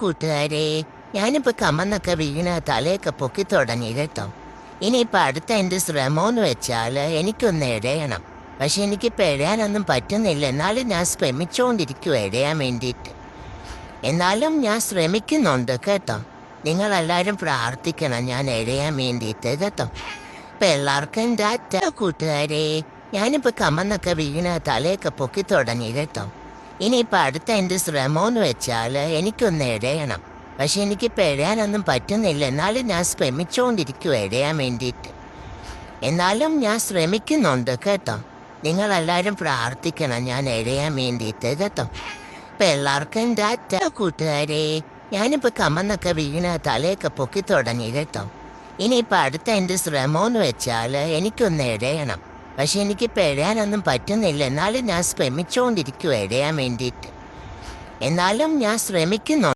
കൂട്ടുകാരെ, ഞാനിപ്പോ കമന്നൊക്കെ വീണ് തലയൊക്കെ പൊക്കി തുടങ്ങി കേട്ടോ. ഇനിയിപ്പോൾ അടുത്ത എൻ്റെ ശ്രമമെന്ന് വെച്ചാൽ എനിക്കൊന്ന് ഇഴയണം. പക്ഷെ എനിക്കിപ്പോൾ ഇഴയാനൊന്നും പറ്റുന്നില്ല. എന്നാലും ഞാൻ ശ്രമിച്ചുകൊണ്ടിരിക്കും ഇഴയാൻ വേണ്ടിയിട്ട്. എന്നാലും ഞാൻ ശ്രമിക്കുന്നുണ്ട് കേട്ടോ. നിങ്ങളെല്ലാവരും പ്രാർത്ഥിക്കണം ഞാൻ ഇഴയാൻ വേണ്ടിയിട്ട് കേട്ടോ. ഇപ്പം എല്ലാവർക്കും ടാറ്റ കൂട്ടുകാരെ. ഞാനിപ്പോൾ കമന്നൊക്കെ വീണ് തലയൊക്കെ പൊക്കി തുടങ്ങി കേട്ടോ. ഇനിയിപ്പോൾ അടുത്ത എൻ്റെ ശ്രമമെന്ന് വെച്ചാൽ എനിക്കൊന്ന് ഇഴയണം. പക്ഷെ എനിക്കിപ്പോൾ ഇഴയാനൊന്നും പറ്റുന്നില്ല. എന്നാലും ഞാൻ ശ്രമിച്ചുകൊണ്ടിരിക്കും ഇഴയാൻ വേണ്ടിയിട്ട്. എന്നാലും ഞാൻ ശ്രമിക്കുന്നുണ്ട് കേട്ടോ. നിങ്ങളെല്ലാവരും പ്രാർത്ഥിക്കണം ഞാൻ ഇഴയാൻ വേണ്ടിയിട്ട് കേട്ടോ. ഇപ്പം എല്ലാവർക്കും ടാറ്റ കൂട്ടുകാരെ. ഞാനിപ്പോൾ കമന്നൊക്കെ വീണ് തലയൊക്കെ പൊക്കി തുടങ്ങി കേട്ടോ. ഇനിയിപ്പോൾ അടുത്ത എൻ്റെ ശ്രമമെന്ന് വെച്ചാൽ എനിക്കൊന്ന് ഇഴയണം. പക്ഷെ എനിക്കിപ്പോൾ ഇഴയാനൊന്നും പറ്റുന്നില്ല. എന്നാലും ഞാൻ ശ്രമിച്ചുകൊണ്ടിരിക്കും ഇഴയാൻ വേണ്ടിയിട്ട്. എന്നാലും ഞാൻ ശ്രമിക്കുന്നുണ്ട്.